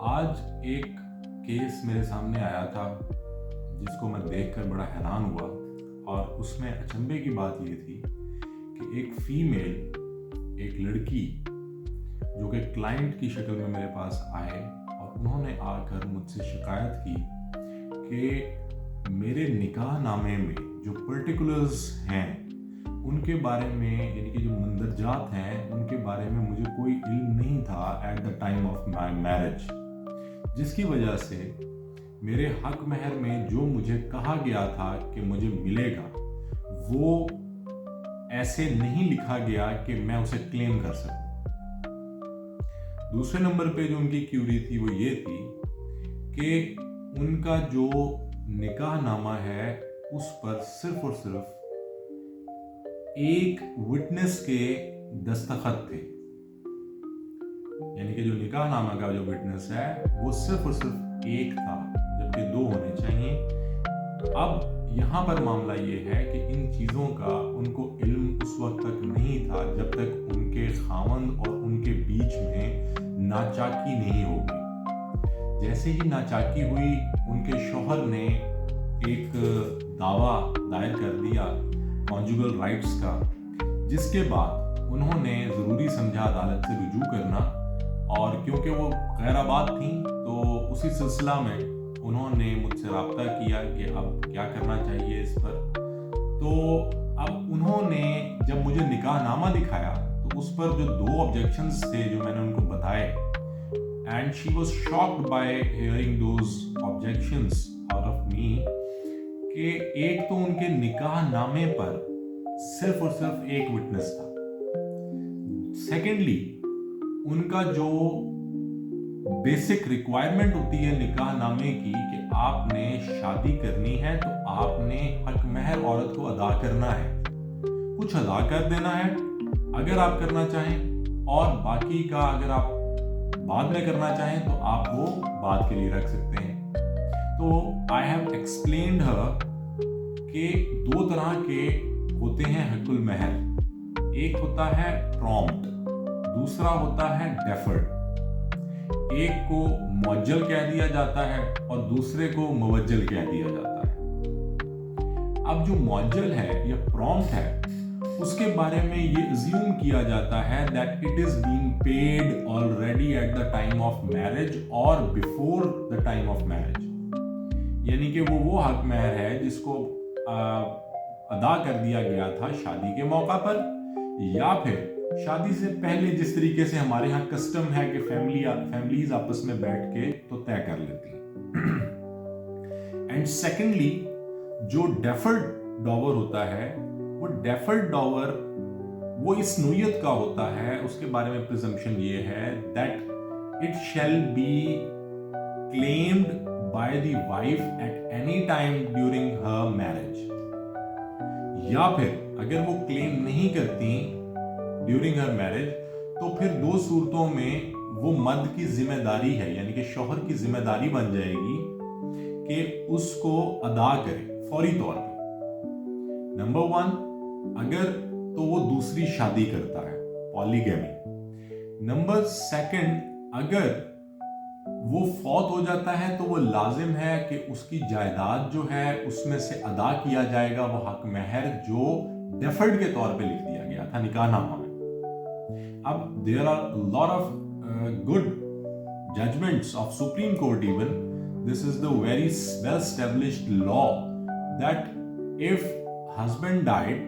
आज एक केस मेरे सामने आया था जिसको मैं देखकर बड़ा हैरान हुआ। और उसमें अचंभे की बात ये थी कि एक फीमेल, एक लड़की जो कि क्लाइंट की शक्ल में मेरे पास आए और उन्होंने आकर मुझसे शिकायत की कि मेरे निकाह नामे में जो पर्टिकुलर्स हैं उनके बारे में, यानी कि जो मंदरजात हैं उनके बारे में मुझे कोई इल्म नहीं था eight the time of my marriage, जिसकी वजह से मेरे हक महर में जो मुझे कहा गया था कि मुझे मिलेगा वो ऐसे नहीं लिखा गया कि मैं उसे क्लेम कर सकूं। दूसरे नंबर पे जो उनकी क्यूरी थी वो ये थी कि उनका जो निकाह नामा है उस पर सिर्फ और सिर्फ एक विटनेस के दस्तखत थे, यानी कि जो निकाह नामा का जो विटनेस है वो सिर्फ और सिर्फ एक था जबकि दो होने चाहिए। अब यहाँ पर मामला ये है कि इन चीज़ों का उनको इल्म उस वक्त तक नहीं था जब तक उनके खावंद और उनके बीच में नाचाकी नहीं हो गई। जैसे ही नाचाकी हुई उनके शौहर ने एक दावा दायर कर दिया कॉन्जुगल राइट्स का, जिसके बाद उन्होंने ज़रूरी समझा अदालत से रुजू करना। और क्योंकि वो गैराबाद थी तो उसी सिलसिला में उन्होंने मुझसे रब्ता किया कि अब क्या करना चाहिए इस पर। तो अब उन्होंने जब मुझे निकाह नामा दिखाया तो उस पर जो दो ऑब्जेक्शंस थे जो मैंने उनको बताए, and she was shocked bye hearing those objections out of me, कि एक तो उनके निकाह नामे पर सिर्फ और सिर्फ एक विटनेस था। सेकेंडली, उनका जो बेसिक रिक्वायरमेंट होती है निकाह नामे की कि आपने शादी करनी है तो आपने हक महर औरत को अदा करना है, कुछ अदा कर देना है अगर आप करना चाहें, और बाकी का अगर आप बाद में करना चाहें तो आप वो बाद के लिए रख सकते हैं। तो आई हैव एक्सप्लेन्ड हर कि दो तरह के होते हैं हकुल महर, एक होता है प्रॉम्प्ट, दूसरा होता है डेफर्ड। एक को मुअज्जल कह दिया जाता है और दूसरे को मुवज्जल कह दिया जाता है। अब जो मुअज्जल है या प्रॉम्प्ट है उसके बारे में ये अज्यूम किया जाता है that it is being paid already at the time of marriage और before the time of marriage, यानी कि वो हक महर है जिसको अदा कर दिया गया था शादी के मौका पर, या फिर शादी से पहले जिस तरीके से हमारे यहाँ कस्टम है कि फैमिलीज आपस में बैठ के तो तय कर लेती हैं। एंड सेकेंडली, जो डेफर्ड डॉवर होता है वो डेफर्ड डॉवर वो इस नोयत का होता है, उसके बारे में प्रिजम्पशन ये है that it shall be claimed by the wife at any time during her marriage, या फिर अगर वो क्लेम नहीं करती ड्यूरिंग हर मैरिज तो फिर दो सूरतों में वो मर्द की जिम्मेदारी है, यानी कि शौहर की जिम्मेदारी बन जाएगी कि उसको अदा करे फौरी तौर पे। नंबर वन, अगर तो वो दूसरी शादी करता है, पॉलीगैमी। नंबर सेकंड, अगर वो फौत हो जाता है तो वो लाजिम है कि उसकी जायदाद जो है उसमें से अदा किया जाएगा वो हक महर जो डेफर्ड के तौर पे लिख दिया गया था निकाह नामा में। अब there are lot of good judgments of Supreme Court, even this is the very well established law that if husband died,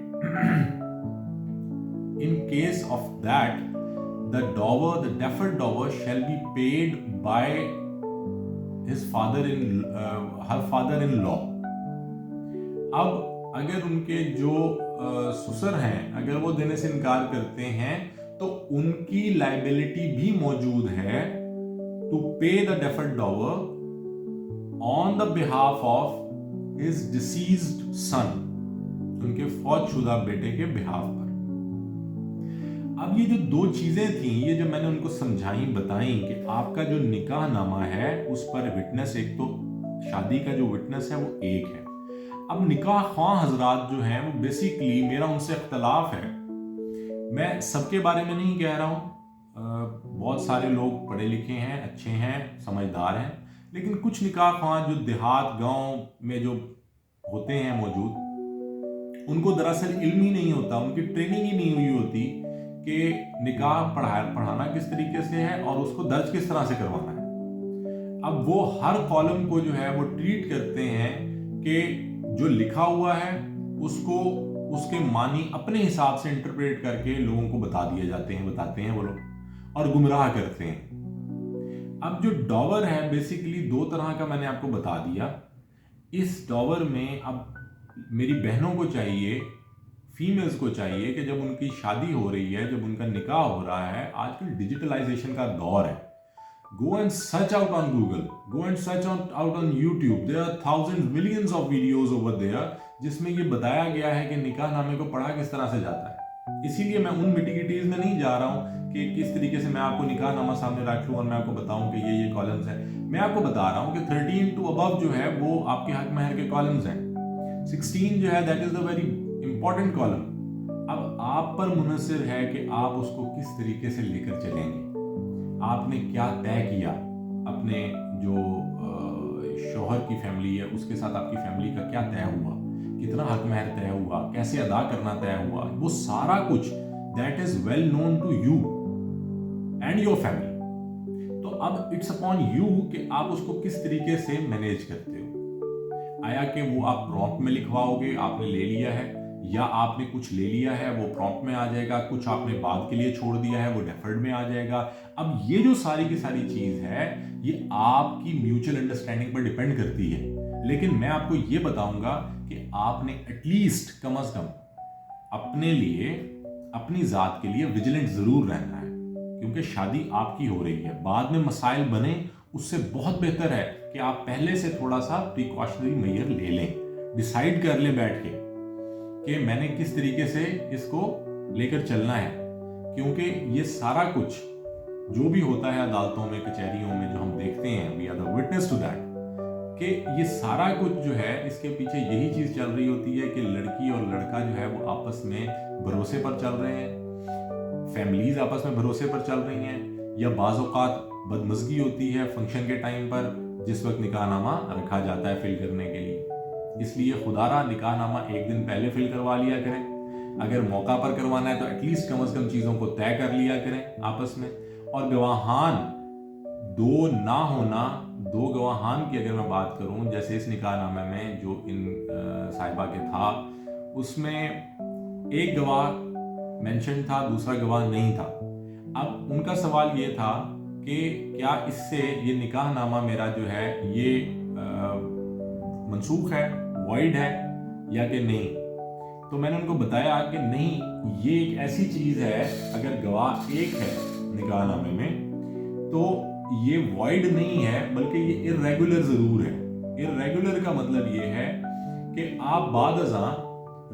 in case of that the dower, the deferred dower shall be paid by his her father-in-law. अब अगर उनके जो ससुर हैं अगर वो देने से इनकार करते हैं तो उनकी लाइबिलिटी भी मौजूद है to pay the deferred dower on the behalf of his deceased son, उनके फौतशुदा बेटे के बिहाफ पर। अब ये जो दो चीजें थी ये जो मैंने उनको समझाई बताई कि आपका जो निकाह नामा है उस पर विटनेस, एक तो शादी का जो विटनेस है वो एक है। अब निकाह ख्वाह हजरात जो हैं वो बेसिकली मेरा उनसे इख्तलाफ है, मैं सबके बारे में नहीं कह रहा हूँ, बहुत सारे लोग पढ़े लिखे हैं, अच्छे हैं, समझदार समझदार हैं, लेकिन कुछ निकाह ख्वां जो देहात गांव में जो होते हैं मौजूद, उनको दरअसल इल्म ही नहीं होता, उनकी ट्रेनिंग ही नहीं हुई होती कि निकाह पढ़ाना किस तरीके से है और उसको दर्ज किस तरह से करवाना है। अब वो हर कॉलम को जो है वो ट्रीट करते हैं कि जो लिखा हुआ है उसको उसके मानी अपने हिसाब से इंटरप्रेट करके लोगों को बताते हैं वो लोग, और गुमराह करते हैं। अब जो डॉवर है बेसिकली दो तरह का मैंने आपको बता दिया। इस डॉवर में अब मेरी बहनों को चाहिए, फीमेल्स को चाहिए कि जब उनकी शादी हो रही है, जब उनका निकाह हो रहा है, आजकल डिजिटलाइजेशन का दौर है। Go and search out on Google, go and search out on YouTube. There are thousands, millions of videos over there जिसमें ये बताया गया है कि निकाह नामे को पढ़ा किस तरह से जाता है। इसीलिए मैं उन निटिग्रिटीज में नहीं जा रहा हूँ कि किस तरीके से मैं आपको निकाह नामा सामने रख लूँ और मैं आपको बताऊँ कि ये कॉलम्स हैं। मैं आपको बता रहा हूँ कि 13 to above जो है वो आपके हक महर के कॉलम्स हैं। 16 जो है that is the very important column. अब आप पर मुनहसर है कि आप उसको किस तरीके से लेकर चलेंगे। आपने क्या तय किया, अपने जो शौहर की फैमिली है उसके साथ आपकी फैमिली का क्या तय हुआ, कितना हक महर तय हुआ, कैसे अदा करना तय हुआ, वो सारा कुछ that is well known to you and your family. तो अब इट्स अपॉन यू कि आप उसको किस तरीके से मैनेज करते हो। आया कि वो आप प्रॉम्प्ट में लिखवाओगे, आपने ले लिया है, या आपने कुछ ले लिया है वो प्रॉम्प्ट में आ जाएगा, कुछ आपने बाद के लिए छोड़ दिया है वो डेफर्ड में आ जाएगा। अब ये जो सारी की सारी चीज है ये आपकी म्यूचुअल अंडरस्टैंडिंग पर डिपेंड करती है। लेकिन मैं आपको ये बताऊंगा कि आपने एटलीस्ट कम से कम अपने लिए, अपनी जात के लिए विजिलेंट जरूर रहना है, क्योंकि शादी आपकी हो रही है। बाद में मसाइल बने उससे बहुत बेहतर है कि आप पहले से थोड़ा सा प्रिकॉशनरी मेजर ले लें, डिसाइड कर लें बैठ के कि मैंने किस तरीके से इसको लेकर चलना है। क्योंकि ये सारा कुछ जो भी होता है अदालतों में, कचहरियों में, जो हम देखते हैं, we are the witness to that, कि ये सारा कुछ जो है इसके पीछे यही चीज चल रही होती है कि लड़की और लड़का जो है वो आपस में भरोसे पर चल रहे हैं, फैमिलीज आपस में भरोसे पर चल रही हैं, या बाज़ औक़ात बदमज़गी होती है फंक्शन के टाइम पर जिस वक्त निकाहनामा रखा जाता है फिल करने के लिए। इसलिए खुदारा निकाहनामा एक दिन पहले फिल करवा लिया करें। अगर मौका पर करवाना है तो एटलीस्ट कम से कम चीज़ों को तय कर लिया करें आपस में। और गवाहान दो ना होना, दो गवाहान की अगर मैं बात करूं, जैसे इस निकाहनामे में जो इन साहिबा के था उसमें एक गवाह मेंशन था, दूसरा गवाह नहीं था। अब उनका सवाल ये था कि क्या इससे ये निकाहनामा मेरा जो है ये मनसूख है, वॉइड है या कि नहीं। तो मैंने उनको बताया कि नहीं, ये एक ऐसी चीज है, अगर गवाह एक है निकाहनामे में तो ये वॉइड नहीं है, बल्कि ये इर्रेगुलर जरूर है। इर्रेगुलर का मतलब ये है कि आप बादअज़ां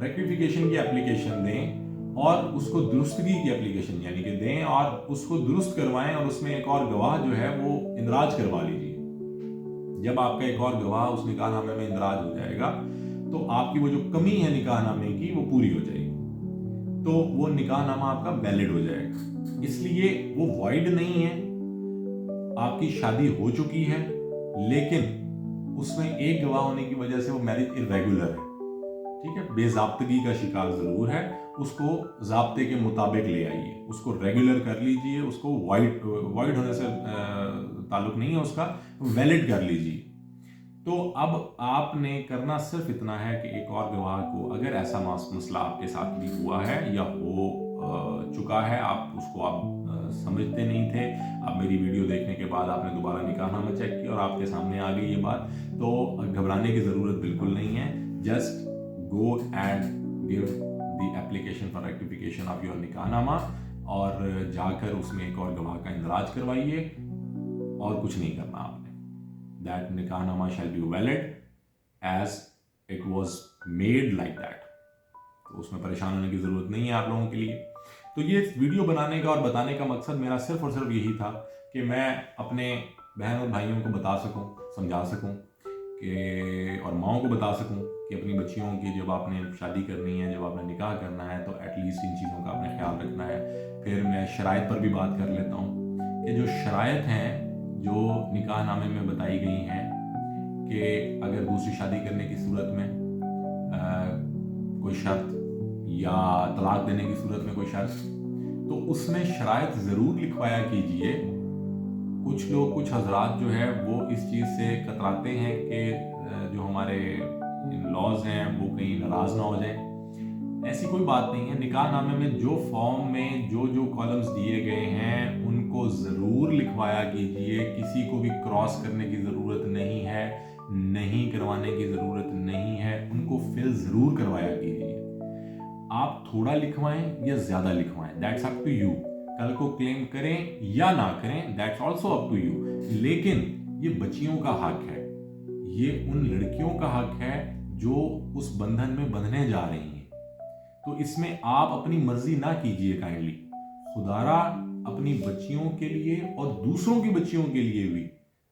रेक्टिफिकेशन की एप्लीकेशन दें और उसको दुरुस्तगी की एप्लीकेशन यानी कि दें और उसको दुरुस्त करवाएं, और उसमें एक और गवाह जो है वो इंदराज करवा लीजिए। जब आपका एक और गवाह उस निकाहनामे में इंदराज हो जाएगा तो आपकी वो जो कमी है निकाहनामे की वो पूरी हो जाएगी, तो वो निकाहनामा आपका वैलिड हो जाएगा। इसलिए वो वॉइड नहीं है, आपकी शादी हो चुकी है, लेकिन उसमें एक गवाह होने की वजह से वो मैरिज इर्रेगुलर है, ठीक है, बेज़ाब्तगी का शिकार जरूर है। उसको ज़ाब्ते के मुताबिक ले आइए, उसको रेगुलर कर लीजिए, उसको वॉइड होने से ताल्लुक नहीं है उसका, वैलिड कर लीजिए। तो अब आपने करना सिर्फ इतना है कि एक और गवाह को, अगर ऐसा मसला आपके साथ भी हुआ है या हो चुका है, आप उसको आप समझते नहीं थे, अब मेरी वीडियो देखने के बाद आपने दोबारा निकाहनामा चेक किया और आपके सामने आ गई ये बात, तो घबराने की ज़रूरत बिल्कुल नहीं है। Just go and give the application for rectification of your निकाहनामा, और जाकर उसमें एक और गवाह का इंदराज करवाइए, और कुछ नहीं करना आपने। दैट निकाहनामा shall be valid as it was made like that. तो उसमें परेशान होने की ज़रूरत नहीं है आप लोगों के लिए। तो ये वीडियो बनाने का और बताने का मकसद मेरा सिर्फ और सिर्फ यही था कि मैं अपने बहन और भाइयों को बता सकूं, समझा सकूं कि, और माओं को बता सकूं कि अपनी बच्चियों की जब आपने शादी करनी है, जब आपने निकाह करना है, तो एटलीस्ट इन चीज़ों का आपने ख्याल रखना है। फिर मैं शराइत पर भी बात कर लेता हूँ कि जो शराइत हैं जो निकाह नामे में बताई गई हैं कि अगर दूसरी शादी करने की सूरत में कोई शर्त या तलाक देने की सूरत में कोई शर्त, तो उसमें शराइत ज़रूर लिखवाया कीजिए। कुछ लोग, कुछ हजरात जो है वो इस चीज़ से कतराते हैं कि जो हमारे लॉज हैं वो कहीं नाराज़ ना हो जाएं। ऐसी कोई बात नहीं है। निकाह नामे में जो फॉर्म में जो जो कॉलम्स दिए गए हैं उनको ज़रूर लिखवाया कीजिए। किसी को भी क्रॉस करने की ज़रूरत नहीं है, नहीं करवाने की ज़रूरत नहीं है, उनको फिल ज़रूर करवाया कीजिए। आप थोड़ा लिखवाएं या ज़्यादा लिखवाएं, दैट्स अप टू यू। कल को क्लेम करें या ना करें, that's also up to you. लेकिन ये बच्चियों का हक है, ये उन लड़कियों का हक है जो उस बंधन में बंधने जा रही हैं। तो इसमें आप अपनी मर्जी ना कीजिए काइंडली। खुदारा अपनी बच्चियों के लिए और दूसरों की बच्चियों के लिए भी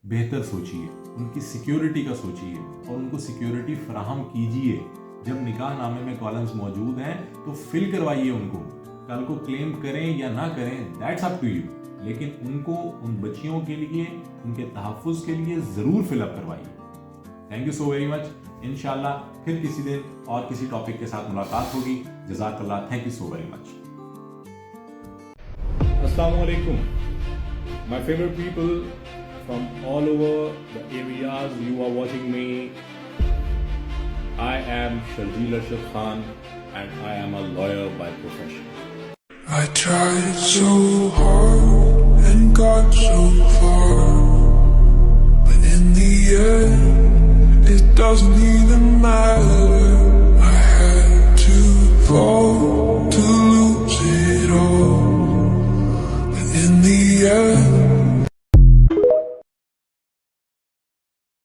बेहतर सोचिए, उनकी सिक्योरिटी का सोचिए और उनको सिक्योरिटी फराहम कीजिए। जब निकाह नामे में कॉलम्स मौजूद हैं तो फिल करवाइए उनको। कल को क्लेम करें या ना करें, दैट्स अप टू यू, लेकिन उनको, उन बच्चियों के लिए, उनके तहफ़्फ़ुज़ के लिए ज़रूर फिलअप करवाइए। Thank you so very much. इंशाल्लाह फिर किसी दिन और किसी टॉपिक के साथ मुलाकात होगी। जज़ाकल्लाह, thank you so very much. अस्सलामु अलैकुम, my favourite people from all over the areas you are watching me. I am Sharjeel Arshad Khan and I am a lawyer by profession. I tried so hard and got so far, but in the end it doesn't